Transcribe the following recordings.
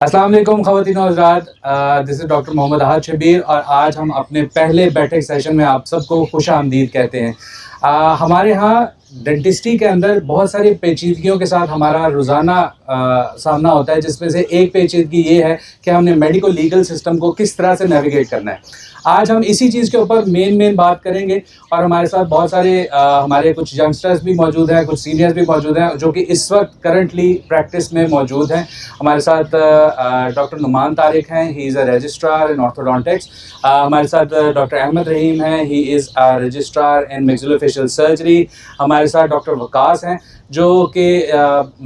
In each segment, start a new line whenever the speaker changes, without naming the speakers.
अस्सलाम वालेकुम ख़वातीन और हज़रात, दिस इज़ डॉक्टर मोहम्मद अहद शबीर और आज हम अपने पहले बैठक सेशन में आप सबको खुशामदीद कहते हैं। हमारे यहाँ डेंटिस्ट्री के अंदर बहुत सारी पेचीदगियों के साथ हमारा रोज़ाना सामना होता है, जिसमें से एक पेचीदगी ये है कि हमने मेडिको लीगल सिस्टम को किस तरह से नेविगेट करना है। आज हम इसी चीज़ के ऊपर मेन बात करेंगे और हमारे साथ बहुत सारे हमारे कुछ यंगस्टर्स भी मौजूद हैं, कुछ सीनियर्स भी मौजूद हैं जो कि इस वक्त करंटली प्रैक्टिस में मौजूद हैं। हमारे साथ डॉक्टर नुमान तारिक हैं, he is a registrar in orthodontics. हमारे साथ डॉक्टर अहमद रहीम हैं, he is a registrar in maxillofacial surgery. हमारे साथ डॉक्टर वकास हैं जो कि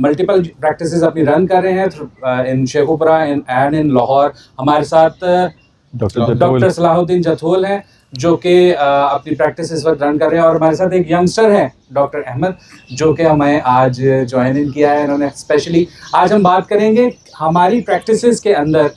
मल्टीपल प्रैक्टिसेस अपनी रन कर रहे हैं इन शेखुपुरा एंड इन लाहौर। हमारे साथ डॉक्टर सलाहुद्दीन जथोल हैं जो कि अपनी प्रैक्टिस इस वक्त रन कर रहे हैं और हमारे साथ एक यंगस्टर है डॉक्टर अहमद जो कि हमें आज ज्वाइन इन किया है इन्होंने स्पेशली। आज हम बात करेंगे हमारी प्रैक्टिसेस के अंदर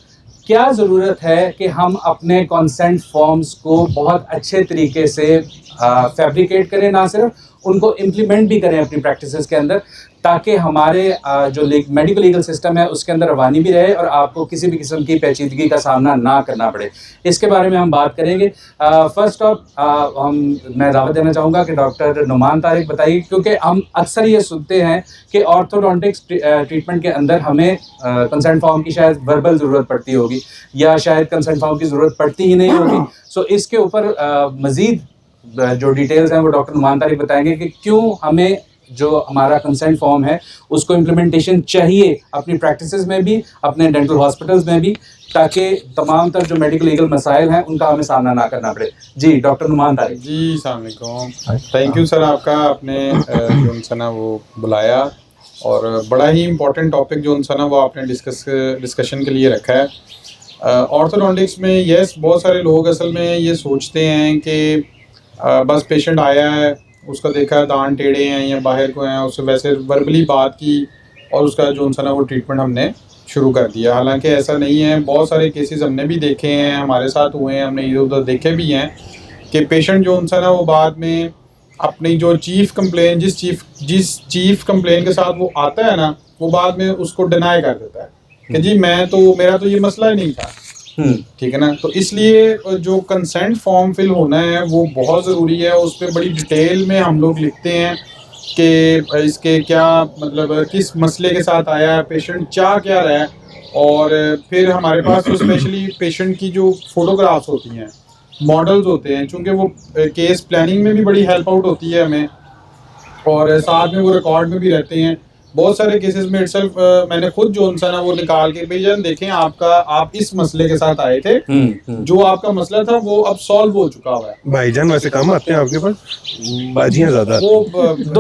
क्या ज़रूरत है कि हम अपने कंसेंट फॉर्म्स को बहुत अच्छे तरीके से फैब्रिकेट करें, ना सिर्फ उनको इम्प्लीमेंट भी करें अपनी प्रैक्टिसेस के अंदर, ताकि हमारे जो मेडिकल लीगल सिस्टम है उसके अंदर रवानी भी रहे और आपको किसी भी किस्म की पेचीदगी का सामना ना करना पड़े। इसके बारे में हम बात करेंगे। फर्स्ट ऑफ मैं दावत देना चाहूँगा कि डॉक्टर नुमान तारिक बताइए, क्योंकि हम अक्सर ये सुनते हैं कि ऑर्थोडोंटिक्स ट्रीटमेंट के अंदर हमें कंसेंट फॉर्म की शायद वर्बल ज़रूरत पड़ती होगी या शायद कंसेंट फॉर्म की ज़रूरत पड़ती ही नहीं होगी। सो इसके ऊपर मज़ीद जो डिटेल्स हैं वो डॉक्टर नुमान तारिक बताएंगे कि क्यों हमें जो हमारा कंसेंट फॉर्म है उसको इम्प्लीमेंटेशन चाहिए अपनी प्रैक्टिसेस में भी, अपने डेंटल हॉस्पिटल्स में भी, ताकि तमाम तर जो मेडिकल लीगल मसाइल हैं उनका हमें सामना ना करना पड़े। जी डॉक्टर नुमान तारिक।
जी अस्सलाम वालेकुम, थैंक यू सर आपका आपने जो उनसे ना वो बुलाया और बड़ा ही इम्पोर्टेंट टॉपिक जो उनसे ना वो आपने डिस्कशन के लिए रखा है। ऑर्थोडोंटिक्स में यस बहुत सारे लोग असल में ये सोचते हैं कि बस पेशेंट आया है, उसका देखा दांत टेढ़े हैं या बाहर को हैं, उससे वैसे वर्बली बात की और उसका जो उनसे ना वो ट्रीटमेंट हमने शुरू कर दिया। हालांकि ऐसा नहीं है, बहुत सारे केसेस हमने भी देखे हैं, हमारे साथ हुए हैं, हमने इधर उधर देखे भी हैं कि पेशेंट जो उनसे ना वो बाद में अपनी जो जिस चीफ कंप्लेन के साथ वो आता है ना, वो बाद में उसको डिनाई कर देता है कि जी मेरा तो ये मसला ही नहीं था। ठीक है ना। तो इसलिए जो कंसेंट फॉर्म फिल होना है वो बहुत ज़रूरी है। उस पर बड़ी डिटेल में हम लोग लिखते हैं कि इसके क्या मतलब, किस मसले के साथ आया है, पेशेंट चाह क्या रहा है, और फिर हमारे पास तो स्पेशली पेशेंट की जो फोटोग्राफ्स होती हैं, मॉडल्स होते हैं, चूँकि वो केस प्लानिंग में भी बड़ी हेल्प आउट होती है हमें, और साथ में वो रिकॉर्ड में भी रहते हैं। बहुत सारे केसेस में इटसेल्फ मैंने खुद जो उनसे ना वो निकाल के भाई जान देखें आप इस मसले के साथ आए थे, जो आपका मसला था वो अब सॉल्व हो चुका हुआ है।
भाईजान वैसे कम आते हैं आपके पास, बाजियां ज्यादा
वो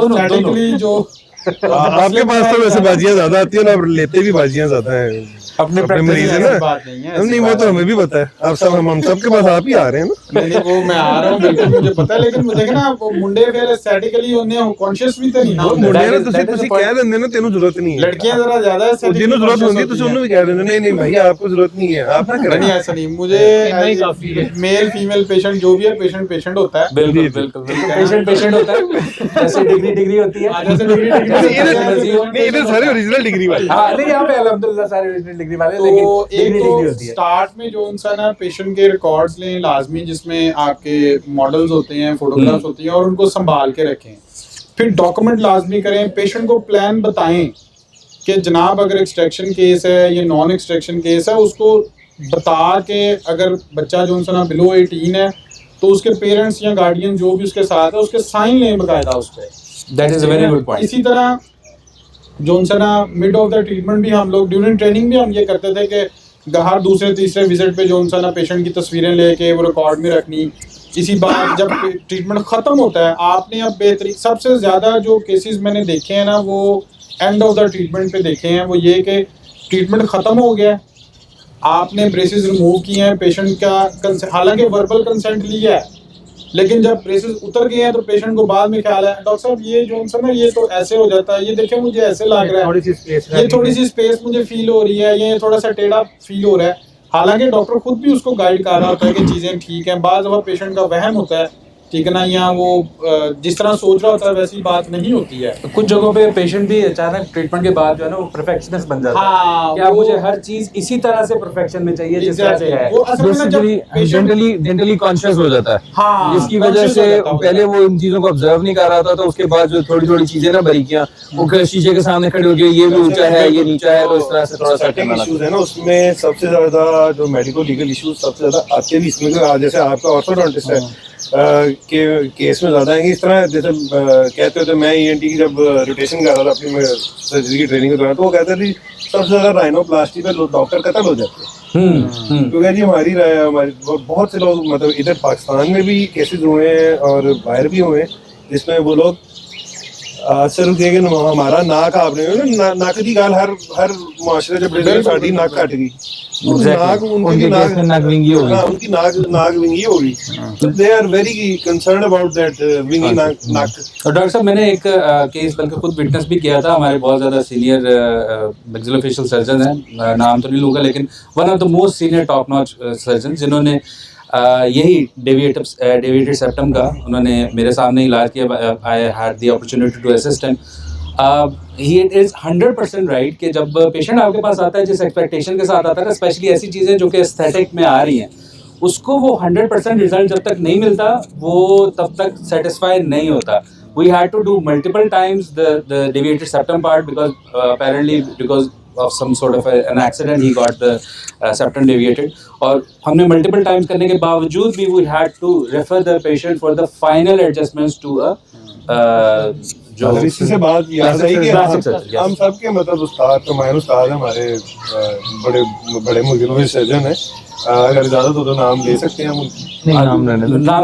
स्टैटिकली जो
आपके पास तो वैसे बाजियां ज्यादा आती है ना, लेते भी बाजियां ज्यादा है
अपने
मरीज है ना।
बात नहीं है,
नहीं वो तो हमें भी पता है, आप सब हम सबके पास आप ही आ रहे हैं ना।
नहीं वो मैं आ रहा हूँ, बिल्कुल मुझे पता है, लेकिन मुझे ना वो मुंडे फिर स्टैटिकली होने कॉन्शियस भी तो नहीं ना
मुंडे ने ਤੁਸੀਂ ਕਹਿ ਦਿੰਦੇ ਨੇ ਤੈਨੂੰ ਜ਼ਰੂਤ ਨਹੀਂ ਹੈ।
लड़कियां जरा ज्यादा
ਜਿਹਨੂੰ ਜ਼ਰੂरਤ ਹੁੰਦੀ ਤੁਸੀਂ ਉਹਨੂੰ ਵੀ ਕਹਿ ਦਿੰਦੇ नहीं नहीं भाई आपको जरूरत नहीं है, आप ना करें।
नहीं ऐसा नहीं, मुझे मेल फीमेल पेशेंट जो भी है पेशेंट होता है।
बिल्कुल पेशेंट होता है, जैसे डिग्री होती है,
इधर सारे ओरिजिनल डिग्री वाले।
हाँ नहीं यहाँ पे अल्हम्दुलिल्लाह सारे ओरिजिनल डिग्री वाले,
तो
लेकिन
एक
डिग्री
तो
होती है।
स्टार्ट में जो उनसा ना पेशेंट के रिकॉर्ड्स लें लाजमी, जिसमें आपके मॉडल्स होते हैं, फोटोग्राफ्स होती हैं, और उनको संभाल के रखें। फिर डॉक्यूमेंट लाजमी करें, पेशेंट को प्लान बताएं कि जनाब अगर एक्सट्रैक्शन केस है या नॉन एक्सट्रैक्शन केस है, उसको बता के, अगर बच्चा जो उनसा ना बिलो 18 है तो उसके पेरेंट्स या गार्डियन जो भी उसके साथ है उसके साइन लें बाकायदा उस पर।
That is a very good point.
इसी तरह जो उनसे ना मिड ऑफ द ट्रीटमेंट भी हम लोग ड्यूरिंग ट्रेनिंग भी हम ये करते थे कि हर दूसरे तीसरे विजिट पे जो उनसे ना पेशेंट की तस्वीरें लेके वो रिकॉर्ड में रखनी। इसी बात जब ट्रीटमेंट ख़त्म होता है, आपने अब बेहतरीन सबसे ज़्यादा जो केसेस मैंने देखे हैं ना वो एंड ऑफ द ट्रीटमेंट पे देखे हैं, वो ये कि ट्रीटमेंट ख़त्म हो गया, आपने ब्रेसेस रिमूव किए हैं, पेशेंट का हालांकि वर्बल कंसेंट लिया है, लेकिन जब ब्रेसेस उतर गए हैं तो पेशेंट को बाद में ख्याल है डॉक्टर साहब ये जो उनसे ना ये तो ऐसे हो जाता है, ये देखें मुझे ऐसे लग रहा है, ये थोड़ी सी स्पेस मुझे फील हो रही है, ये थोड़ा सा टेढ़ा फील हो रहा है। हालांकि डॉक्टर खुद भी उसको गाइड कर रहा होता है कि चीज़ें ठीक हैं। बाज़ दफ़ा पेशेंट का वहम होता है ठीक है ना, या वो जिस तरह सोच रहा होता है वैसी बात नहीं होती है।
कुछ जगहों पे पेशेंट भी अचानक ट्रीटमेंट के बाद जो है ना वो परफेक्शनिस्ट बन जाता है
हाँ,
कि अब
वो-
मुझे हर चीज इसी तरह से परफेक्शन में चाहिए जिस तरह से है।
वो असल में ना जब patient-
जेंटली कॉन्शियस हो जाता है,
हाँ,
जिसकी वजह
conscious
से
हो जाता होगा।
पहले वो इन चीजों को ऑब्जर्व नहीं कर रहा था, तो उसके बाद जो थोड़ी थोड़ी चीजें ना बारीकियां, वो शीशे के सामने खड़े हो गए, ये भी ऊंचा है ये नीचा है, तो इस तरह से थोड़ा सा
सेटिंग इश्यूज है ना, उसमें सबसे ज्यादा जो मेडिको लीगल इश्यूज सबसे ज्यादा आते भी इसमें, जैसे आपका ऑर्थोडोंटिस्ट है के केस में ज्यादा आएंगे। इस तरह जैसे कहते होते, मैं ईएनटी की जब रोटेशन कर रहा था अपनी सर्जरी की ट्रेनिंग के दौरान, तो वो कहते थे सबसे ज्यादा राइनोप्लास्टी पे डॉक्टर कत्ल हो जाते हैं। क्योंकि जी हमारी बहुत से लोग, मतलब इधर पाकिस्तान में भी केसेस हुए हैं और बाहर भी हुए हैं, जिसमें वो लोग सिर्फ ये कि हमारा नाक आपने नाक की गाल हर मुआशरे जब काटी, नाक काट गई, नाक उनकी
नाक विंगी हो गई,
हाँ, उनकी नाक विंगी हो गई। तो they are very concern about that विंगी नाक।
और डॉक्टर साहब, मैंने एक केस बल्कि खुद विटनेस भी किया था। हमारे बहुत ज़्यादा सीनियर मैक्सिलोफेशियल सर्जन हैं, नाम तो नहीं लूँगा, लेकिन one of the most senior top notch surgeon, जिन्होंने यही डेविएटेड सेप्टम का उन्होंने मेरे सामने इलाज किया। I had the opportunity to assist him. He is 100% right कि जब पेशेंट आपके पास आता है जिस एक्सपेक्टेशन के साथ आता है ना, स्पेशली ऐसी चीज़ें जो कि एस्थेटिक में आ रही हैं, उसको वो 100% रिजल्ट जब तक नहीं मिलता वो तब तक सेटिस्फाई नहीं होता। We had to do multiple times the deviated septum part because apparently because of some sort of an accident he got the septum deviated, और हमने multiple times करने के बावजूद भी we had to refer the patient for the final adjustments to a जो
इसी से बात याद आई कि
Plastic surgery,
हम सब के मतलब उस्ताद कमायन उस्ताद हमारे बड़े बड़े मुल्कों में सर्जन है, अगर इजाजत हो तो नाम ले सकते हैं हम उनकी।
नाम
नाम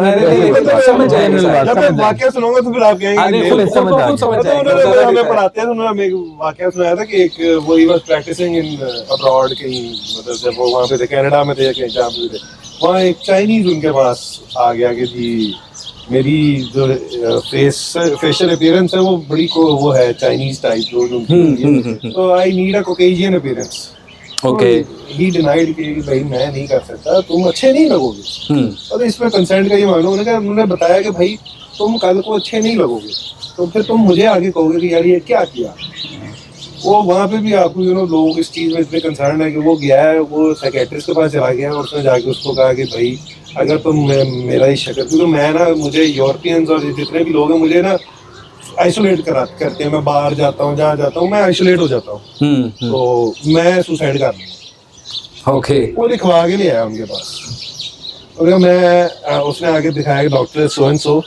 समझ जाएंगे सर।
जब मैं वाकया सुनाऊंगा तो फिर आप कहेंगे
खुद समझ
तो उन्होंने हमें पढ़ाते हैं, तो उन्होंने हमें एक वाकया सुनाया था कि एक वो he was practicing in abroad, कहीं मतलब जब वो वहाँ पे थे, कनाडा में थे या कहीं जहाँ पे थे, वहाँ एक चाइनीज उनके पास आ गया कि जी मेरी जो फेशियल अपीयरेंस है वो बड़ी को वो है चाइनीज टाइप जो उनकी, तो I need a Caucasian appearance.
Okay,
he denied कि भाई मैं नहीं कर सकता, तुम अच्छे नहीं लगोगे। और इसमें कंसेंट का ये मामला, उन्होंने बताया कि भाई तुम कल को अच्छे नहीं लगोगे, तो फिर तुम मुझे आगे कहोगे कि यार ये क्या किया। वो वहाँ पे भी आपको लोग इस चीज़ में इतने कंसर्न है कि वो गया है, वो साइकेट्रिस्ट के पास चला गया और उसने जाके उसको कहा कि भाई अगर तुम मेरा ही शक्ल, क्योंकि मैं ना, मुझे यूरोपियंस और जितने भी लोग हैं मुझे ना आइसोलेट करते हैं, मैं बाहर जाता हूँ, जहाँ जाता हूँ मैं आइसोलेट हो जाता हूँ, तो मैं सुसाइड कर लूँ।
ओके,
वो लिखवा के ले आया उनके पास, अगर मैं उसने आगे दिखाया कि डॉक्टर सो एंड सो,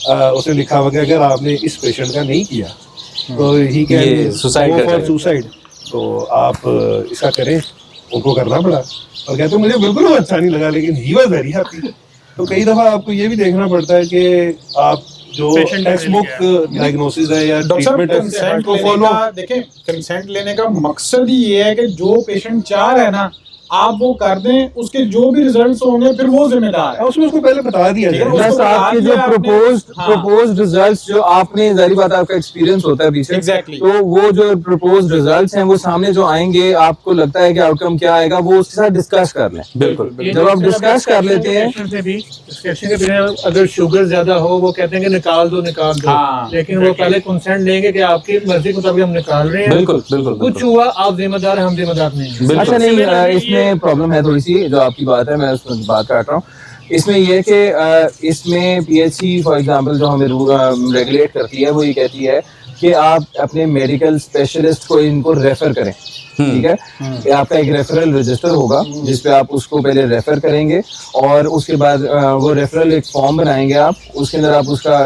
उसने लिखा हुआ कि अगर आपने इस पेशेंट का नहीं किया तो ही कैन सुसाइड, तो आप इसका करें। उनको करना पड़ा और कहते मुझे बिल्कुल अच्छा नहीं लगा, लेकिन ही वाज वेरी हैप्पी। तो कई दफा आपको ये भी देखना पड़ता है कि आप जो टेक्स्ट बुक डायग्नोसिस है या ट्रीटमेंट है उसको फॉलो।
देखें, कंसेंट लेने का मकसद ही ये है कि जो पेशेंट चाह रहा है ना आप वो कर दें, उसके जो भी रिजल्ट्स होंगे फिर वो जिम्मेदार है।
उसमें उसको पहले बता दिया जाए।
बस आपके जो प्रपोज्ड रिजल्ट्स, जो आपने जारी बात आपका एक्सपीरियंस होता है पीछे,
Exactly.
तो वो जो प्रपोज्ड रिजल्ट्स हैं वो सामने जो आएंगे, आपको लगता है कि आउटकम क्या आएगा, वो उसके साथ डिस्कस कर लें।
बिल्कुल।
जब आप डिस्कस कर लेते हैं,
अगर शुगर ज्यादा हो वो कहते हैं कि निकाल दो,
हाँ,
लेकिन वो पहले कंसेंट लेंगे कि आपकी मर्जी के मुताबिक हम निकाल रहे हैं।
बिल्कुल बिल्कुल
कुछ हुआ आप जिम्मेदार हैं, हम जिम्मेदार नहीं हैं।
अच्छा नहीं, इसमें प्रॉब्लम है थोड़ी सी, जो आपकी बात है मैं उस पर बात काट रहा हूँ। इसमें ये है कि इसमें पीएचसी फॉर एग्जांपल जो हमें रेगुलेट करती है वो ये कहती है कि आप अपने मेडिकल स्पेशलिस्ट को इनको रेफर करें, ठीक है। कि आपका एक रेफरल रजिस्टर होगा जिसपे आप उसको पहले रेफर करेंगे और उसके बाद वो रेफरल एक फॉर्म बनाएंगे आप, उसके अंदर आप उसका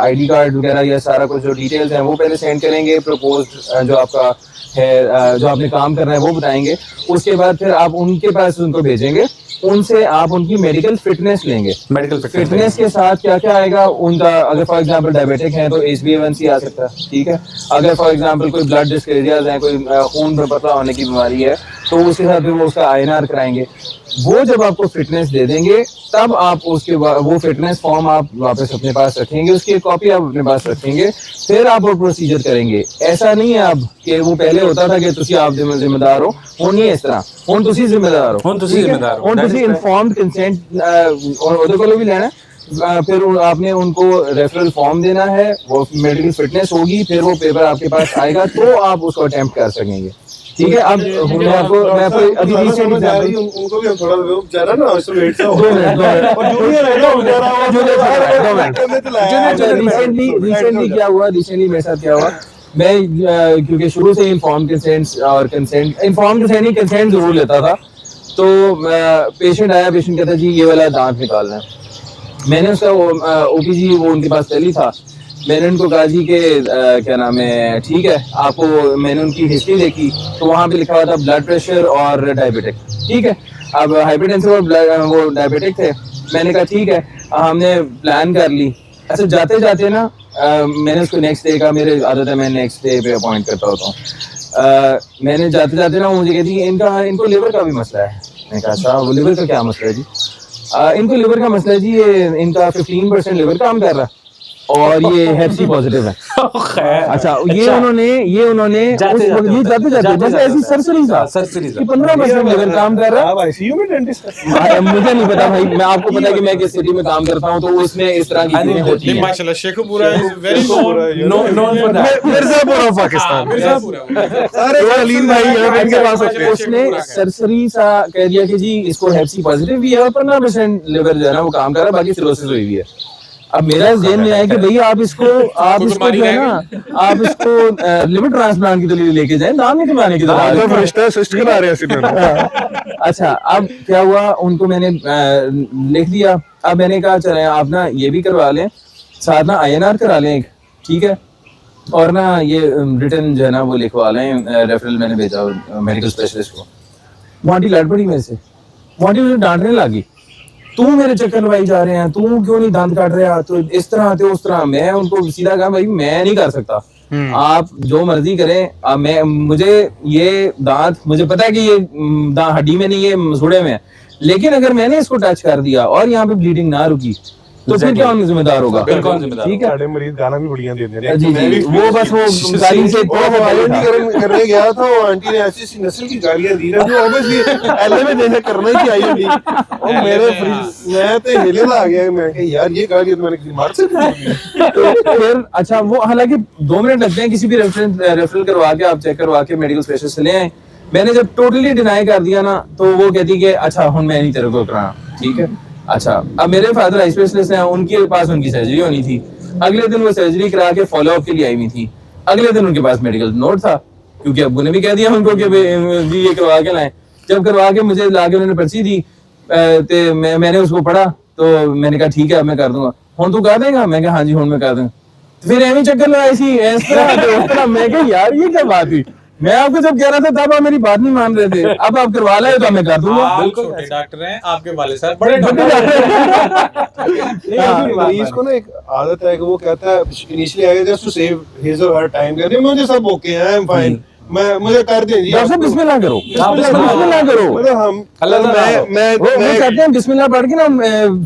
आईडी कार्ड वगैरह या सारा कुछ जो डिटेल्स हैं वो पहले सेंड करेंगे, प्रपोज्ड जो आपका है जो आपने काम करना है वो बताएंगे। उसके बाद फिर आप उनके पास उनको भेजेंगे, उनसे आप उनकी मेडिकल फिटनेस लेंगे।
मेडिकल
फिटनेस के साथ क्या क्या आएगा उनका, अगर फॉर एग्जांपल डायबिटिक है तो HbA1c आ सकता है, ठीक है। अगर फॉर एग्जांपल कोई ब्लड डिस्क्रेजियाज है, कोई खून में पतला होने की बीमारी है, तो उसके साथ भी वो उसका INR कराएंगे। वो जब आपको फिटनेस दे देंगे तब आप उसके वो फिटनेस फॉर्म आप वापस अपने पास रखेंगे, उसकी एक कॉपी आप अपने पास रखेंगे, फिर आप वो प्रोसीजर करेंगे। ऐसा नहीं है अब कि वो पहले होता था कि तुसी आप जिम्मेदार हो, वो नहीं है इस तरह। हुन तुसी जिम्मेदार हो,
हुन तुसी जिम्मेदार हो,
हुन तुसी इन्फॉर्म्ड कंसेंट और ਉਹਦੇ ਕੋਲੋਂ ਵੀ ਲੈਣਾ फिर आपने उनको रेफरल फॉर्म देना है, वो मेडिकल फिटनेस होगी, फिर वो पेपर आपके पास आएगा तो आप उसको अटेम्प्ट कर सकेंगे। ठीक है। अब मैं आपको अभी रिसेंट एग्जांपल
उनको भी हम थोड़ा बेचारा ना आइसोलेट सा हो
2 मिनट
और जूनियर है ना बेचारा
रिसेंटली क्या हुआ, रिसेंटली मेरे साथ क्या हुआ, मैं क्योंकि शुरू से इन्फॉर्म कंसेंट और कंसेंट जरूर लेता था, तो पेशेंट आया, पेशेंट कहता जी ये वाला दांत निकालना है। मैंने उसका ओपीजी वो उनके पास पहले था, मैंने उनको कहा जी कि क्या नाम है, ठीक है आपको, मैंने उनकी हिस्ट्री देखी तो वहाँ पे लिखा हुआ था ब्लड प्रेशर और डायबिटिक। ठीक है, अब हाइपरटेंसिव और वो डायबिटिक थे। मैंने कहा ठीक है, हमने प्लान कर ली। अच्छा जाते जाते ना मैंने उसको नेक्स्ट डे का, मेरे आदत है मैं नेक्स्ट डे पे अपॉइंट करता होता हूँ। मैंने जाते जाते ना मुझे कहती इनको लिवर का भी मसला है। मैंने कहा अच्छा वो लिवर का क्या मसला है जी? इनको लिवर का मसला है जी, ये इनका 15% लिवर काम कर रहा है और ये हेपसी पॉजिटिव है। अच्छा ये उन्होंने जाते बस ऐसी सरसरी सा 15% लेवल काम कर रहा है।
आप आईसीयू में डेंटिस्ट है?
मुझे नहीं पता भाई, मैं आपको पता है कि मैं किस सिटी में काम करता हूँ, तो उसमें इस तरह की चीजें होती हैं।
माशाल्लाह शेखुपुरा इज वेरी
मिर्जापुर पाकिस्तान सारे सलीम भाई यहाँ पे इनके पास होते हैं।
उसने सरसरी सा कह दिया कि जी इसको हेपसी पॉजिटिव भी है और 15% लिवर जो है ना वो काम कर रहा है, बाकी सिरोसिस हुई भी है। अब मेरा ज़हन में आया कि भैया आप इसको जो है ना, आप इसको लिवर ट्रांसप्लांट की लिए लेके जाएं, दाम नहीं कमाने की तरह। अच्छा अब क्या हुआ, उनको मैंने लिख दिया। अब मैंने कहा चले आप ना ये भी करवा लें, साथ ना INR करा लें एक, ठीक है, और ना ये रिटर्न जो है ना वो लिखवा लें, रेफरल मैंने भेजा मेडिकल स्पेशलिस्ट को। वांटी लड़ पड़ी मेरे से, वांटी मुझे डांटने लगी, तू मेरे चक्कर लगाई जा रहे हैं, तू क्यों नहीं दांत काट रहा, तो इस तरह तो उस तरह। मैं उनको सीधा कहा भाई मैं नहीं कर सकता, आप जो मर्जी करें, मुझे ये दांत, मुझे पता है कि ये हड्डी में नहीं, ये मसूड़े में है, लेकिन अगर मैंने इसको टच कर दिया और यहाँ पे ब्लीडिंग ना रुकी तो फिर क्या जिम्मेदार होगा?
बिल्कुल जिम्मेदार।
ठीक है,
सारे मरीज गाना भी बढ़िया देते हैं।
जी वो बस वो गाली से
करने गया था, आंटी ने ऐसी नस्ल की गालियां दी ना जो ऑब्वियसली एलए में जैसे करना ही चाहिए थी। और मैं तो हिले आ गया, मैं कहा यार ये गालियां तो मैंने किसी मार से
तो फिर अच्छा वो हालांकि 2 मिनट लगते हैं किसी भी रेफरल करवा के, आप चेक करवा के मेडिकल स्पेशलिस्ट से ले आए। मैंने जब टोटली डिनाई कर दिया ना, तो वो कहती कि अच्छा हम मैं नहीं तेरे को कराना, ठीक है। अच्छा अब मेरे फादर आई स्पेशलिस्ट हैं, उनके पास उनकी सर्जरी होनी थी। अगले दिन वो सर्जरी करा के फॉलो अप के लिए आई हुई थी। अगले दिन उनके पास मेडिकल नोट था, क्योंकि अब्बू ने भी कह दिया उनको कि जी ये करवा के लाएं। जब करवा के मुझे ला के उन्होंने पर्ची दी, तो मैंने उसको पढ़ा, तो मैंने कहा ठीक है मैं कर दूंगा। हुण तू कर देगा? मैं कहा हाँ जी हुण मैं कर दूंगा। तो फिर एवं चक्कर लगाई सी इस तरह। मैं कहा यार ये क्या बात हुई, मैं आपको जब कह रहा था तब आप मेरी बात नहीं मान रहे थे, अब आप करवा लाए तो मैं कर दूंगा।
बिल्कुल छोटे डॉक्टर हैं, आपके वाले साहब बड़े डॉक्टर
मरीज को ना एक आदत है कि वो कहता है इनिशियली आएगा जस्ट टू सेव हिज और हर टाइम, कहते हैं मुझे सब ओके है, आई एम फाइन, मुझे कर दें जी।
डॉक्टर साहब बिस्मिल्लाह करो, बिस्मिल्लाह करो।
मतलब हम
मैं कहते हैं बिस्मिल्लाह पढ़ के ना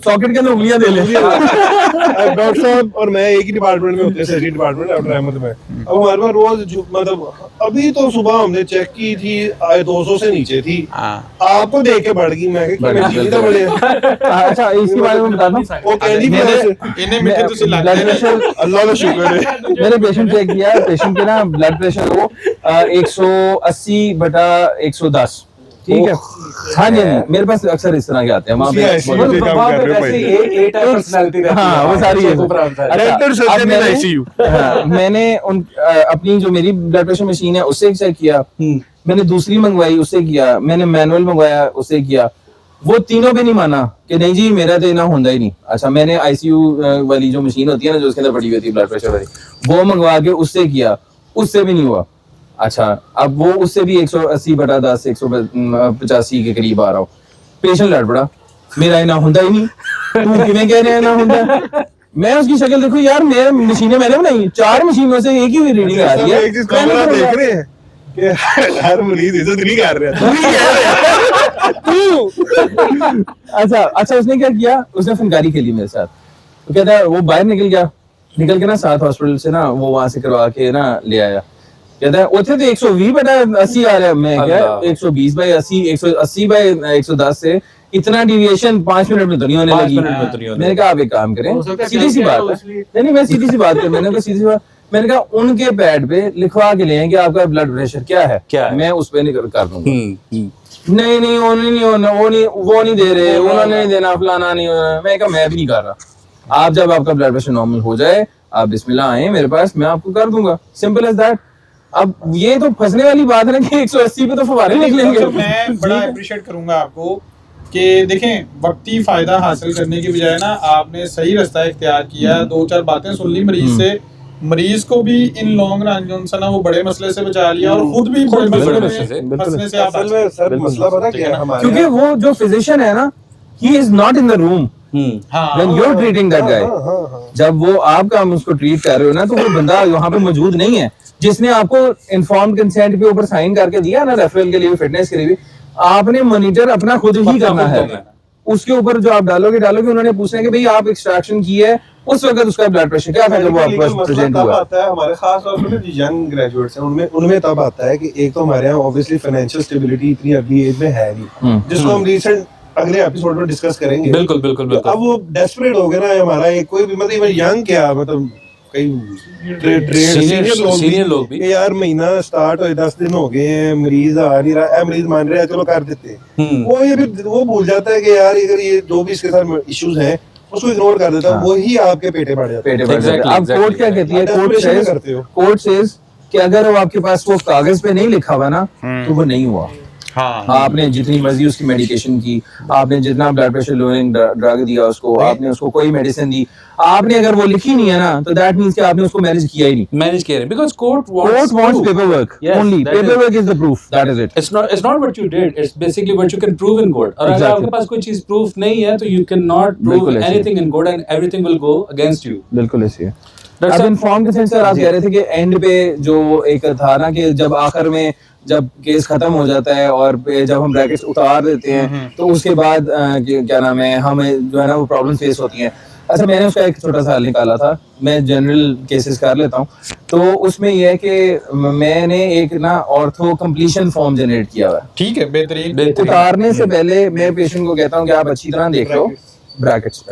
सॉकेट के अंदर उंगलियां दे लें।
डॉक्टर साहब और मैं एक ही डिपार्टमेंट में होते हैं, सर्जरी डिपार्टमेंट डॉक्टर अहमद में। अब हमारे पास रोज मतलब अभी तो सुबह हमने चेक की थी 200 से नीचे थी, आपको देख के बढ़ गई। मैं
अच्छा इसके बारे में बता दूं,
वो कैंडी
इन्हें मीठे तो
ब्लड प्रेशर
अल्लाह का शुक्र है
मैंने पेशेंट चेक किया, पेशेंट के ना ब्लड प्रेशर वो 180/110, ठीक है। हाँ जी मेरे पास अक्सर इस तरह के आते हैं, वहाँ पे हाँ वो सारी है। मैंने अपनी जो मेरी ब्लड प्रेशर मशीन है उससे चेक किया, मैंने दूसरी मंगवाई उससे किया, मैंने मैनुअल मंगवाया उससे किया, वो तीनों पे नहीं माना कि नहीं जी मेरा तो इतना होता ही नहीं। अच्छा मैंने ICU वाली जो मशीन होती है ना जो उसके अंदर पड़ी हुई थी ब्लड प्रेशर वाली, वो मंगवा के उससे किया, उससे भी नहीं हुआ। अच्छा अब वो उससे भी 180/10 185 के करीब आ रहा हूँ। पेशेंट लड़ पड़ा, मेरा इना होता ही नहीं, तू किवें कह रहे हैं ना होता। मैं उसकी शक्ल देखो यार, मेरे मशीनें मैंने बनाई 4 मशीनों से एक ही रीडिंग आ रही है।
एक चीज कैमरा देख रहे हैं कि हर मरीज इज्जत नहीं कर रहा
अच्छा उसने क्या किया, उसने फनकारी खेली मेरे साथ। तो कहता है वो बाहर निकल गया, निकल के ना साथ हॉस्पिटल से ना वो वहां से करवा के ना ले आया। कहता है उसे तो 120/80 आ रहा है। मैं क्या 120/80 180/110 से इतना डिविएशन 5 मिनट में तो नहीं होने
5
लगी।
मिनट में तो नहीं होने
मैंने कहा आप एक काम करें,
हो सकता है
सीधी सी
क्या
बात
हो
है,
इसलिए।
नहीं मैं सीधी सी बात कर, मैंने कहा सीधी सी बात, मैंने कहा उनके पैड पे लिखवा के ले आएं कि आपका ब्लड प्रेशर क्या है, मैं उस पे नहीं कर दूंगा। नहीं नहीं वो नहीं होना, वो नहीं दे रहे, उन्होंने नहीं देना, फलाना नहीं होना। मैं कहा मैं भी नहीं कर रहा। आप जब आपका ब्लड प्रेशर नॉर्मल हो जाए आप बिस्मिल्लाह आए मेरे पास, मैं आपको कर दूंगा, सिंपल एज दैट। अब ये तो फंसने वाली बात है ना कि 180 पे तो फवारे
नहीं,
निकलेंगे।
डॉक्टर, मैं बड़ा अप्रिशिएट करूंगा आपको कि देखें वक्ती फायदा हासिल करने की बजाय ना आपने सही रास्ता इख्तियार किया, 2-4 बातें सुन ली मरीज से, मरीज को भी इन लॉन्ग रन जो है ना वो बड़े मसले से बचा लिया और खुद भी बड़े मसले में फंसने से आप
असल में सर मसला पता क्या है हमारे
क्योंकि वो जो फिजिशियन है ना, he is not in the room
हाँ
when you are treating that guy. जब वो आप उसको ट्रीट कर रहे हो ना, तो वो बंदा वहां पे मौजूद नहीं है जिसने आपको इन्फॉर्म्ड कंसेंट पे ऊपर साइन करके दिया ना रेफरल के लिए, फिटनेस के लिए भी। आपने मॉनिटर अपना खुद ही करना है, उसके ऊपर जो आप डालोगे उन्होंने पूछना है कि भाई आप एक्सट्रैक्शन की है, उस वक्त उसका ब्लड प्रेशर क्या था जब वो आपके पास प्रेजेंट हुआ।
आता है हमारे खास तौर पर जो यंग ग्रेजुएट्स हैं उनमें तब आता है कि एक तो हमारे यहाँ ऑब्वियसली फाइनेंशियल स्टेबिलिटी इतनी अर्ली एज में है नहीं, जिसको हम रिसेंट अगले एपिसोड में डिस्कस करेंगे।
बिल्कुल बिल्कुल बिल्कुल।
अब वो डेस्परेट हो गए ना, हमारा एक कोई भी मतलब यंग क्या मतलब कई
सीनियर लोग भी
कि यार महीना स्टार्ट हो 10 दिन हो गए हैं, मरीज आ नहीं रहा है, मरीज मान रहा है, चलो कर देते हैं। वो ये फिर वो भूल जाता है कि यार अगर ये जो भी इसके साथ इश्यूज हैं उसको इग्नोर कर देता है, वही आपके पेटे पड़ जाते हैं।
अब कोर्ट क्या कहती है,
करते हो
कोर्ट सेज कि अगर वो आपके पास वो कागज पे नहीं लिखा हुआ ना तो वो नहीं हुआ।
हाँ
आपने जितनी मर्जी उसकी मेडिकेशन की, आपने जितना ब्लड प्रेशर लोअरिंग ड्रग दिया उसको, आपने उसको कोई मेडिसिन दी, आपने अगर वो लिखी नहीं है ना तो दैट मींस कि आपने उसको मैनेज किया ही नहीं।
मैनेज किया है because court
Court wants paperwork.
Yes,
Only
that is-
paperwork is the proof. That is it.
It's not what you did, it's basically what you can prove in court. और अगर
Exactly.
आपके पास कोई चीज proof नहीं है तो you cannot prove
बिल्कुल ऐसे।
anything in court and everything will go against you.
बिल्कुल ऐसे है।
That's
अब
a-
इन्फॉर्म कंसेंट सर आप कह रहे थे कि एंड पे जो एक था ना कि जब आखिर में जब केस खत्म हो जाता है और जब हम ब्रैकेट्स उतार देते हैं तो उसके बाद क्या नाम है हमें जो है ना वो प्रॉब्लम फेस होती हैं। अच्छा मैंने उसका एक छोटा सा हल निकाला था, मैं जनरल केसेस कर लेता हूँ। तो उसमें यह है कि मैंने एक ना ऑर्थो कंप्लीशन फॉर्म जनरेट किया हुआ है।
ठीक है, बेहतरीन।
उतारने से पहले मैं पेशेंट को कहता हूँ कि आप अच्छी तरह देख लो ब्रैकेट्स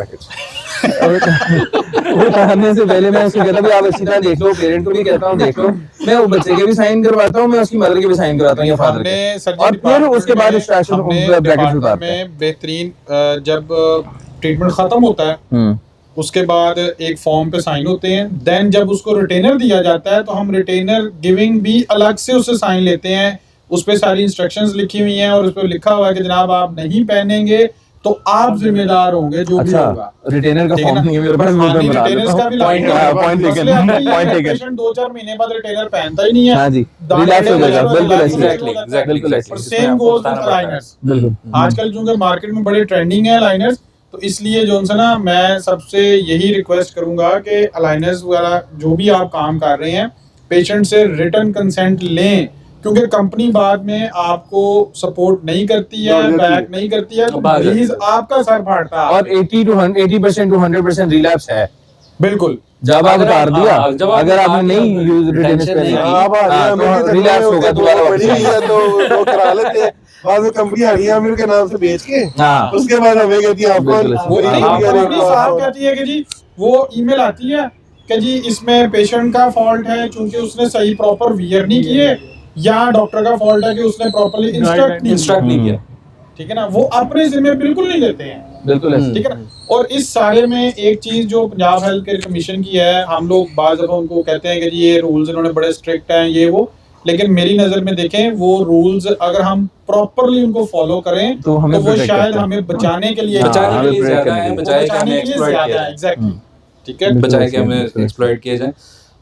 उतारने से पहले मैं उसको कहता हूँ आप अच्छी तरह देख लो, पेरेंट को भी कहता हूँ देख लो, मैं वो बच्चे के भी साइन करवाता हूँ, मैं उसकी मदर के भी साइन करवाता हूँ या फादर के, और फिर उसके बाद एक्सट्रैक्शन ब्रैकेट्स उतारते हैं।
में बेहतरीन जब ट्रीटमेंट खत्म होता है उसके बाद एक फॉर्म पे साइन होते हैं, देन जब उसको रिटेनर दिया जाता है तो हम रिटेनर गिविंग भी अलग से उससे साइन लेते हैं, उस पे सारी इंस्ट्रक्शंस लिखी हुई हैं और उस पे लिखा हुआ है कि जनाब आप नहीं पहनेंगे तो आप जिम्मेदार होंगे जो भी होगा।
रिटेनर का फॉर्म नहीं है मेरे पास, मैं बना देता हूँ। Point taken.
पेशेंट 2-4 महीने बाद रिटेनर पहनता ही नहीं है।
हाँ जी, रिलैक्स हो जाएगा, बिल्कुल ऐसे, बिल्कुल ऐसे।
Same goes with aligners.
बिल्कुल
आजकल चूंकि मार्केट में बड़े ट्रेंडिंग है अलाइनर्स, तो इसलिए जो है ना मैं सबसे यही रिक्वेस्ट करूंगा कि अलाइनर्स वगैरह जो भी आप काम कर रहे हैं पेशेंट से रिटर्न कंसेंट लें, क्योंकि कंपनी बाद में आपको सपोर्ट नहीं करती है, बैक नहीं करती है, तो प्लीज आपका सर फाड़ता है।
और 80% टू 100% रिलैप्स है।
बिल्कुल,
जब आप उतार दिया,
जब आप
अगर आपने नहीं यूज रिटेनर
नहीं
तो रिलैप्स होगा दोबारा वापस आएगा।
तो वो करा लेते हैं, बाद में कंपनी हरी आमिर के नाम से बेच के
हाँ।
उसके बाद हमें कहती है आपको
बिल्कुल ऐसे।
वो
हाँ,
नहीं,
हाँ,
कंपनी साफ कहती है कि जी वो ईमेल आती है कि जी इसमें पेशेंट का फॉल्ट है क्योंकि उसने सही प्रॉपर वियर नहीं किए, या डॉक्टर का फॉल्ट है कि उसने प्रॉपरली इंस्ट्रक्ट नहीं किया। ठीक है ना, वो अपने जिम्मे बिल्कुल नहीं लेते हैं।
बिल्कुल ऐसे।
ठीक है ना। और इस सारे में एक चीज जो पंजाब हेल्थ केयर कमीशन की है, हम लोग बाज़ दफा उनको कहते हैं कि जी ये रूल्स इन्होंने बड़े स्ट्रिक्ट हैं ये वो, लेकिन मेरी नजर में देखें वो रूल्स अगर हम प्रॉपरली उनको फॉलो करें
तो
तो
हमें
वो
protect
शायद
करते हैं।
हमें बचाने के लिए
बचाने के लिए
हमें
ज्यादा
protect
है,
करने
बचाए कि
बचाने
हमें
के लिए
एक्सप्लॉइट
ज्यादा
किया
है।
जाए।
एग्जैक्टली। ठीक है।
बचाए कि हमें एक्सप्लॉइट किया जाए।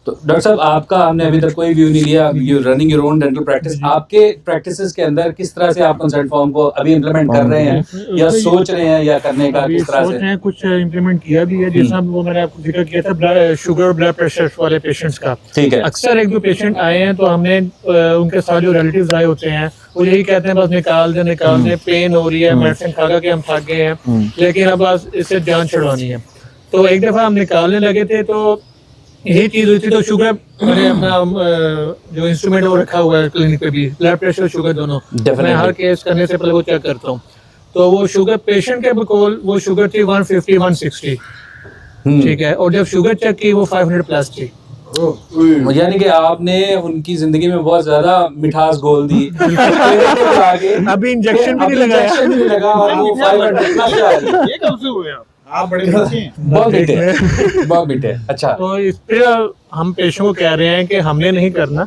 तो डॉक्टर साहब आपका हमने अभी तक कोई व्यू नहीं लिया, you running your own dental practice, आपके प्रैक्टिसेस के अंदर किस तरह से आप कंसल्ट फॉर्म को अभी इम्प्लीमेंट कर रहे हैं या सोच रहे हैं या करने का,
अभी
किस तरह
सोच
से?
रहे हैं, कुछ इम्प्लीमेंट किया भी है, जैसा वो मैंने आपको जिक्र किया था शुगर ब्लड प्रेशर वाले पेशेंट्स का।
ठीक है।
अक्सर एक दो पेशेंट आए हैं तो हमने उनके साथ जो रिलेटिव्स आए होते हैं वो यही कहते हैं बस निकाल दे, पेन हो रही है, मेडिसिन खा के हम थक गए हैं, लेकिन अब बस इससे जान छुड़वानी है। तो एक दफा हम निकालने लगे थे तो यही चीज हुई थी, तो शुगर मैंने अपना जो इंस्ट्रूमेंट वो रखा हुआ है क्लिनिक पे भी, ब्लड प्रेशर शुगर दोनों मैं हर केस करने से पहले वो चेक करता हूँ। तो वो शुगर पेशेंट के बिल्कुल वो शुगर थी 150 160, ठीक है, और जब शुगर चेक की वो 500 प्लस थी।
यानी कि आपने उनकी जिंदगी में बहुत ज्यादा मिठास घोल दी। आगे
अभी इंजेक्शन भी नहीं लगाया।
इंजेक्शन भी नहीं लगा और वो 500 प्लस जा रही है।
ये कब से हुए आप? आप बड़े बच्चे हैं।
बहुत बिटे बहुत बिटे। अच्छा,
तो इस पे हम पेशेंट को कह रहे हैं कि हमने नहीं करना,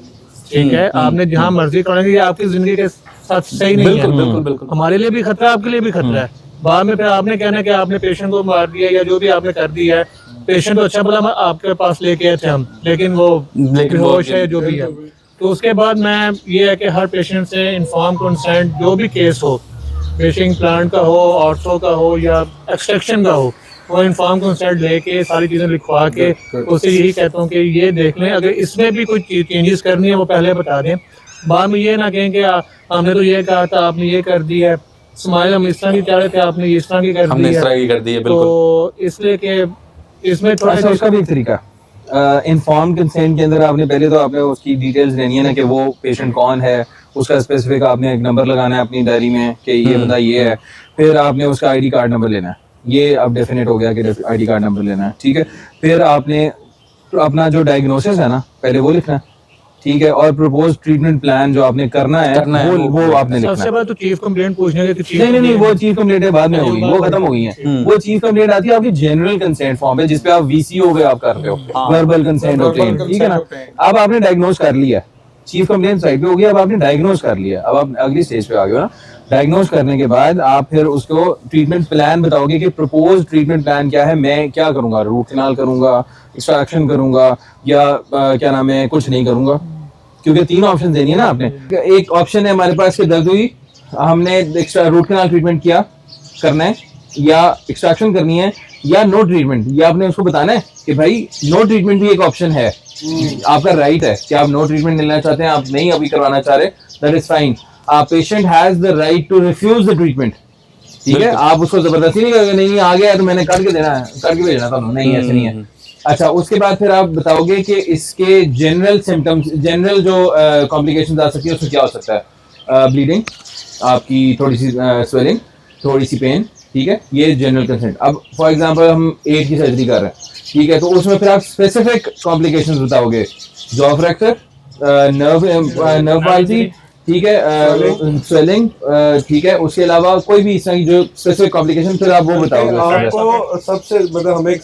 ठीक है, आपने जहाँ मर्जी करना, ये आपकी जिंदगी के साथ सही नहीं
बिल्कुल
है।
बिल्कुल बिल्कुल।
हमारे लिए भी खतरा है, आपके लिए भी खतरा है। बाद में फिर आपने कहना कि आपने पेशेंट को मार दिया या जो भी आपने कर दिया है, पेशेंट तो अच्छा भला आपके पास लेके आए थे हम, लेकिन वो बेहोश है जो भी है। तो उसके बाद मैं ये है कि हर पेशेंट से इन्फॉर्म कंसेंट जो भी केस हो, पेशिंग प्लांट का हो, ऑर्थो का हो या एक्सट्रैक्शन का हो, वो इन्फॉर्म कंसेंट लेके सारी चीज़ें लिखवा के उससे यही कहता हूँ कि ये देख लें, अगर इसमें भी कोई चेंजेस करनी है वो पहले बता दें। बाद में ये ना कहें कि हमने तो ये कहा था आपने ये कर दिया है, स्माइल हम इस तरह की चाह रहे थे आपने इस तरह की कर
हमने
दी
इस तरह
है।
की कर दी है, बिल्कुल।
तो इसलिए कि इसमें थोड़ा
अच्छा, उसका भी एक तरीका इन्फॉर्म कंसेंट के अंदर आपने पहले तो आपने उसकी डिटेल्स लेनी है ना कि वो पेशेंट कौन है, उसका स्पेसिफिक आपने एक नंबर लगाना है अपनी डायरी में कि ये बंदा ये है, फिर आपने उसका आईडी कार्ड नंबर लेना है, ये अब डेफिनेट हो गया कि आईडी कार्ड नंबर लेना है, ठीक है। फिर आपने अपना जो डायग्नोसिस है ना पहले वो लिखना है, ठीक है, और प्रपोज ट्रीटमेंट प्लान जो आपने करना है वो आपने लिखना
सबसे
है।
पहले तो चीफ कंप्लेंट पूछने के कि
नहीं, वो चीफ कंप्लेंट बाद में होगी, वो खत्म हो गई है। वो चीफ कंप्लेंट आती है आपकी जनरल कंसेंट फॉर्म पे, जिसपे आप वीसीओ पे आप कर रहे हो, वर्बल कंसेंट होते हैं, ठीक है ना। अब आपने डायग्नोज कर लिया, चीफ कंप्लेंट साइड पे हो गया, अब आपने डायग्नोज कर लिया, अब आप अगली स्टेज पे आ गए हो ना। डायग्नोज करने के बाद आप फिर उसको ट्रीटमेंट प्लान बताओगे कि प्रपोज ट्रीटमेंट प्लान क्या है, मैं क्या करूंगा, रूट कैनाल करूंगा, एक्सट्रैक्शन करूंगा या क्या नाम है कुछ नहीं करूंगा, क्योंकि 3 ऑप्शन देनी है ना आपने। एक ऑप्शन है हमारे पास कि दर्द हुई, हमने रूट कैनाल ट्रीटमेंट किया करना है, या एक्सट्रैक्शन करनी है, या नो ट्रीटमेंट, या आपने उसको बताना है कि भाई नो ट्रीटमेंट भी एक ऑप्शन है, आपका राइट है कि आप नो ट्रीटमेंट लेना चाहते हैं, आप नहीं अभी करवाना चाह रहे, that is fine. Patient has the right to refuse the treatment, ठीक है, आप उसको जबरदस्ती नहीं करोगे, नहीं आ गया तो मैंने करके देना है, करके भेजना था, नहीं ऐसे नहीं है। अच्छा, उसके बाद फिर आप बताओगे कि इसके जनरल सिम्टम्स, जनरल जो कॉम्प्लिकेशंस आ सकती है उसमें क्या हो सकता है, ब्लीडिंग, आपकी थोड़ी सी स्वेलिंग, थोड़ी सी पेन, ठीक है, ये जनरल कंसेंट। अब फॉर एग्जांपल हम एट की सर्जरी कर रहे हैं, ठीक है, तो उसमें फिर आप स्पेसिफिक कॉम्प्लिकेशंस बताओगे, जॉ फ्रैक्चर, नर्व पाल्सी, ठीक है, स्वेलिंग, ठीक है, उसके अलावा कोई भी इस तरह की जो स्पेसिफिक कॉम्प्लिकेशन फिर आप वो बताओगे।
आपको सबसे मतलब हमें एक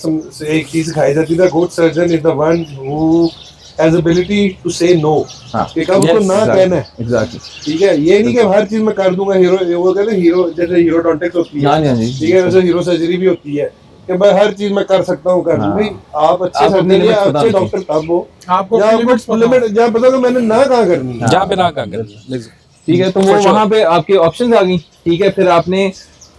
चीज सिखाई जाती है, good surgeon is the one who has ability to say no, कि कब उसको ना कहना है,
एग्जैक्टली,
ठीक है। ये नहीं कि हर चीज में कर दूंगा, हीरो वो कहते हैं हीरो, जैसे हीरोडोंटिक्स होती
हाँ
है,
जी,
ठीक है, वैसे हीरो सर्जरी भी होती है कि भाई हर चीज मैं कर सकता हूँ, कर दूं। भाई आप अच्छे
आप अपनी
सर्जन या
limits बता
अच्छे
दीजिए।
डॉक्टर तब हो
आपको
या
limits
आपको
पता हो।
लिमिट जहाँ पता कि मैंने ना कहाँ करनी है।
जहाँ पे ना कर,
ठीक है, तो वो वहाँ पे आपके ऑप्शंस आ गई, ठीक है।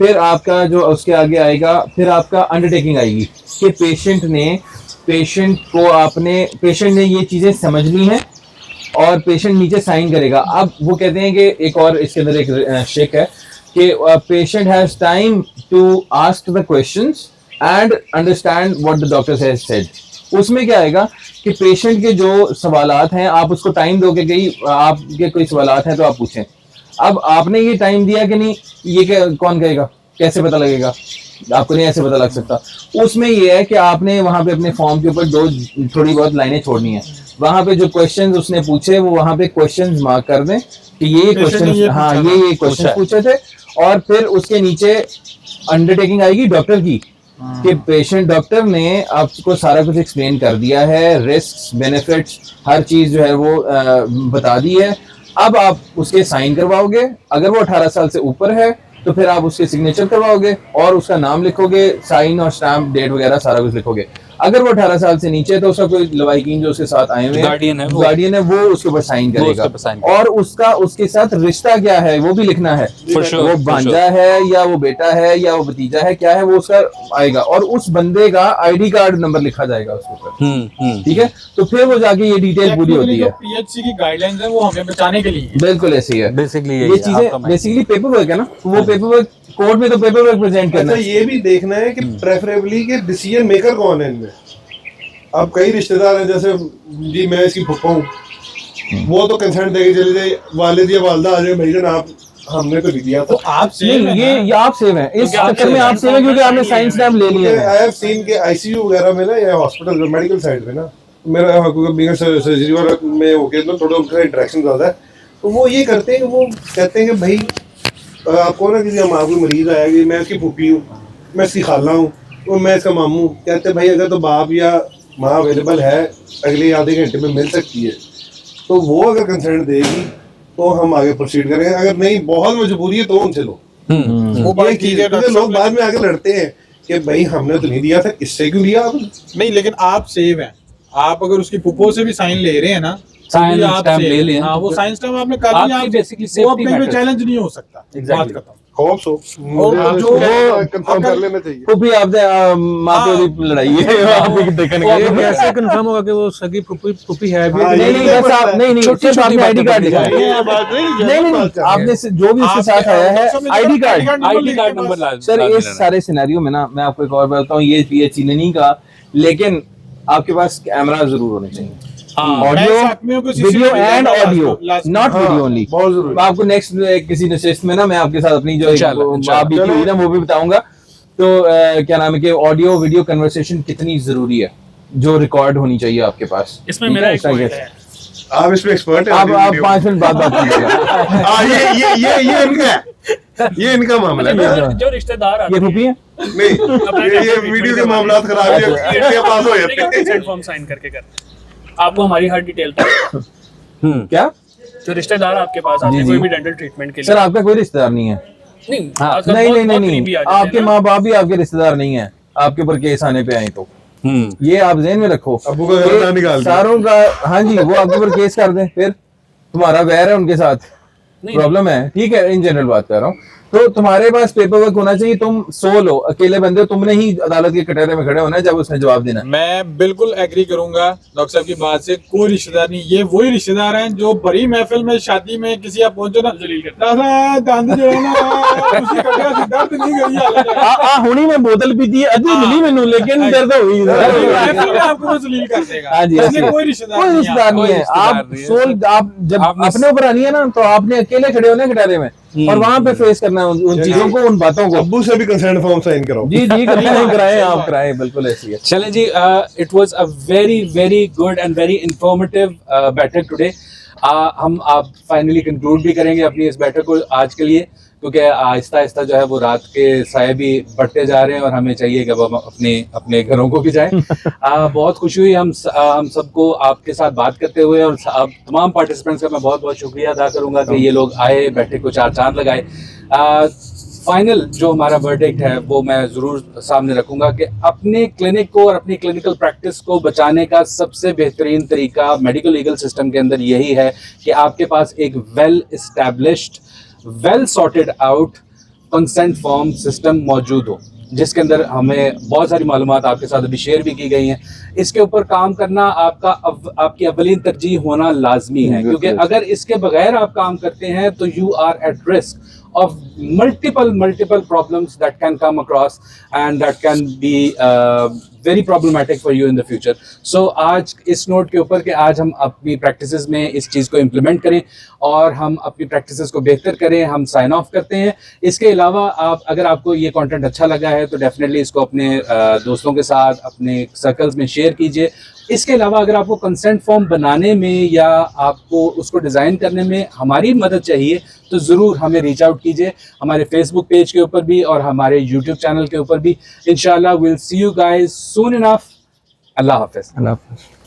फिर आपका जो उसके आगे आएगा, फिर आपका अंडरटेकिंग आएगी कि पेशेंट ने ये चीजें समझनी है और पेशेंट नीचे साइन करेगा। अब वो कहते हैं कि एक और इसके अंदर एक शेक है कि patient has time to ask the questions and understand what the doctor has said. उसमें क्या आएगा कि पेशेंट के जो सवालात हैं आप उसको टाइम दोगे कि आपके कोई सवालात हैं तो आप पूछें। अब आपने ये टाइम दिया कि नहीं, ये क्या कौन कहेगा, कैसे पता लगेगा, आपको नहीं ऐसे पता लग सकता। उसमें ये है कि आपने वहां पे अपने फॉर्म के ऊपर थोड़ी बहुत लाइनें छोड़नी है, वहां पे जो क्वेश्चंस उसने पूछे वो वहां पे क्वेश्चंस मार्क कर दें कि ये क्वेश्चन, हाँ ये क्वेश्चन पूछे थे, और फिर उसके नीचे अंडरटेकिंग आएगी डॉक्टर की कि पेशेंट डॉक्टर ने आपको सारा कुछ एक्सप्लेन कर दिया है, रिस्क बेनिफिट्स हर चीज जो है वो बता दी है। अब आप उसके साइन करवाओगे, अगर वो 18 साल से ऊपर है तो फिर आप उसके सिग्नेचर करवाओगे और उसका नाम लिखोगे, साइन और स्टैम्प डेट वगैरह सारा कुछ लिखोगे। अगर वो 18 साल से नीचे है तो उसका कोई लवाहिकीन जो उसके साथ आए हुए
गार्डियन है
वो उसके ऊपर साइन करेगा,
उसके ऊपर sign करेगा।
और उसका उसके साथ रिश्ता क्या है वो भी लिखना है,
For sure,
वो
for
भांजा है या वो बेटा है या वो भतीजा है, क्या है वो उसका आएगा, और उस बंदे का आईडी कार्ड नंबर लिखा जाएगा उसके ऊपर, ठीक है। तो फिर वो जाके ये डिटेल पूरी होती है।
पीएचसी की गाइडलाइंस है वो हमें बचाने के लिए।
बिल्कुल ऐसी है,
बेसिकली
ये चीजें बेसिकली पेपर वर्क है ना, वो पेपर वर्क कोर्ट में तो पेपर वर्क प्रेजेंट करना
अच्छा,
है।
ये भी देखना है कि प्रेफरेबली के डिसीजन मेकर कौन है इनमें। अब कई रिश्तेदार हैं, जैसे जी मैं इसकी फुप्पा हूँ, वो तो कंसेंट देके चले जाए, वालिद या वालदा आ जाए, भाई जान आप हमने तो नहीं दिया
तो
था।
आप सेम
नहीं,
है
ये आप सेव हैं, इस
क्या आप
चक्कर में
सेव
आप
हैं?
सेव हैं क्योंकि आपने साइंस लैब ले लिया है।
आई हैव सीन के आईसीयू वगैरह में ना, या हॉस्पिटल में, मेडिकल साइड में ना, मेरा बिगर सर्जरी वाला में होके तो थोड़ा उनका इंटरेक्शन ज़्यादा है, तो वो ये करते हैं कि वो कहते हैं कि भाई आपको ना किसी हमारा कोई मरीज आया कि मैं इसकी फूफी हूँ, मैं इसकी खाला हूँ, तो मैं इसका मामू, कहते हैं भाई अगर तो बाप या माँ अवेलेबल है अगले आधे घंटे में मिल सकती है तो वो अगर कंसर्न देगी तो हम आगे प्रोसीड करेंगे, अगर नहीं बहुत मजबूरी है तो उनसे लो।
वो
ये
बात
चीज
ठीक है
है,
डॉक्टर
लोग
साहब,
बाद में आके लड़ते हैं कि भाई हमने तो नहीं दिया था, इससे क्यों लिया आपने?
नहीं लेकिन आप सेव हैं, आप अगर उसकी पुप्पो से भी साइन ले रहे हैं ना,
साइन
तभी आप
स्टैम्प
save
ले
हैं।
लिए
हाँ, वो साइन स्टैम्प आपने कर
आपकी
लिया,
basically
वो
safety
अब कहीं पे
matters।
चैलेंज नहीं हो सकता।
Exactly।
बात खत्म।
होप सो,
और जो
कंफर्म कर लेना चाहिए।
फूफी आपने माँ प्यो की लड़ाई है, आप भी देखने
वो
गए।
अब कैसे कंफर्म होगा कि वो सगी पुप्पी है भी?
हाँ,
नहीं नहीं
ये
बस आप नहीं नहीं
छोटी-
सिर्फ
छोटी
आपने आईडी
बातें
कार्ड
पकड़ी
दिखाया।
ये बात नहीं,
नहीं नहीं नहीं, आपने जो भी उसके साथ आया है ID card.
ID card number
sir इस सारे सिनेरियो में ना मैं आपको एक और बात बताऊं, ये पीएचसी ने नहीं कहा, लेकिन आपके पास कैमरा जरूर होने चाहिए, audio video and audio, not video only.
बहुत जरूरी।
मैं आपको नेक्स्ट किसी नशिस्त में ना मैं आपके साथ अपनी जो
इंशाल्लाह,
आप बीती हुई ना वो भी बताऊंगा। तो क्या नाम है कि ऑडियो वीडियो कन्वर्सेशन कितनी जरूरी है जो रिकॉर्ड होनी चाहिए आपके पास।
इसमें
ठीक
मेरा
है,
एक
इसका
पॉइंट
guess।
है।
आप इसमें एक्सपर्ट हैं।
आप 5 मिनट बाद बात कीजिएगा।
हाँ, ये इनका है, ये इनका मामला है।
जो रिश्तेदार आते
ये फूफी है।
नहीं, ये वीडियो के मामला खराब है, इंडिया पास हो जाते हैं।
कंसेंट फॉर्म साइन करके करते हैं, आपको हमारी हर डिटेल
क्या
जो रिश्तेदार आपके पास आते
जी,
हैं
जी।
कोई भी डेंटल ट्रीटमेंट के
सर
लिए,
आपका कोई रिश्तेदार नहीं है?
नहीं
हाँ,
आजकल
नहीं
बहुत-
नहीं
बहुत
नहीं
करीबी आ
नहीं,
जाते हैं
आपके
ना।
माँ बाप भी आपके रिश्तेदार नहीं है आपके ऊपर केस आने पे आए तो ये आप ध्यान में रखो।
अब्बू का घर ना निकाल दिया।
सारों का हाँ जी वो आपके ऊपर केस कर दें फिर तुम्हारा वैर है उनके साथ, प्रॉब्लम है, ठीक है, इन जनरल बात कर रहा हूँ। तो तुम्हारे पास पेपर वर्क होना चाहिए, तुम सोल हो, अकेले बंदे हो, तुमने ही अदालत के कटहरे में खड़े होना है जब उसने जवाब देना है।
मैं बिल्कुल एग्री करूंगा डॉक्टर साहब की बात से, कोई रिश्तेदार नहीं, ये वही रिश्तेदार हैं जो बड़ी महफिल में शादी में किसी आप पहुंचो ना, दादा दंद जो है ना उसकी कटिया से दर्द नहीं गई
आ हुणी में बोतल पीती है अद्धी मिली मैनू लेकिन दर्द हुई
महफिल में आपको वो जलील कर देगा।
हाँ जी,
इसलिए
ऐसे।
कोई रिश्तेदार
कोई
नहीं है
रिश्तेदार नहीं है,
रिश्तेदार
आप
नहीं है।
सोल आप जब
आपने-
अपने ऊपर आनी है ना तो आपने अकेले खड़े होना है कटहरे में और वहां पे फेस करना है उन चीजों को, उन बातों को।
अब्बू से भी कंसर्न फॉर्म साइन कराओ।
जी जी कराएं आप कराएं, बिल्कुल ऐसी है।
चलें जी, it was a very good and very informative बैठक टुडे। हम आप फाइनली कंक्लूड भी करेंगे अपनी इस बैठक को आज के लिए, क्योंकि आहिस्ता आहिस्ता जो है वो रात के साए भी बढ़ते जा रहे हैं और हमें चाहिए कि अब हम अपने घरों को भी जाएं। बहुत खुशी हुई हम सबको आपके साथ बात करते हुए, और आप तमाम पार्टिसिपेंट्स का मैं बहुत बहुत शुक्रिया अदा करूंगा कि ये लोग आए, बैठे को चार चांद लगाए। फाइनल जो हमारा वर्डिक्ट है वो मैं ज़रूर सामने रखूंगा कि अपने क्लिनिक को और अपनी क्लिनिकल प्रैक्टिस को बचाने का सबसे बेहतरीन तरीका मेडिकल लीगल सिस्टम के अंदर यही है कि आपके पास एक well established, well sorted out consent form system मौजूद हो, जिसके अंदर हमें बहुत सारी मालूमात आपके साथ अभी शेयर भी की गई हैं। इसके ऊपर काम करना आपकी अव्वलीन तरजीह होना लाजमी है, क्योंकि अगर इसके बगैर आप काम करते हैं तो you are at risk of multiple problems that can come across and that can be very problematic for you in the future. So आज इस नोट के ऊपर कि आज हम अपनी प्रैक्टिसेस में इस चीज़ को इम्प्लीमेंट करें और हम अपनी प्रैक्टिसेस को बेहतर करें, हम साइन ऑफ करते हैं। इसके अलावा अगर आपको ये कंटेंट अच्छा लगा है तो डेफिनेटली इसको अपने दोस्तों के साथ, अपने सर्कल्स में शेयर कीजिए। इसके अलावा अगर आपको कंसेंट फॉर्म बनाने में या आपको उसको डिज़ाइन करने में हमारी मदद चाहिए तो ज़रूर हमें रीच आउट कीजिए, हमारे फेसबुक पेज के ऊपर भी और हमारे यूट्यूब चैनल के ऊपर भी। इंशाल्लाह will see you guys soon enough. अल्लाह हाफ़िज़।
अल्लाह हाफ़िज़।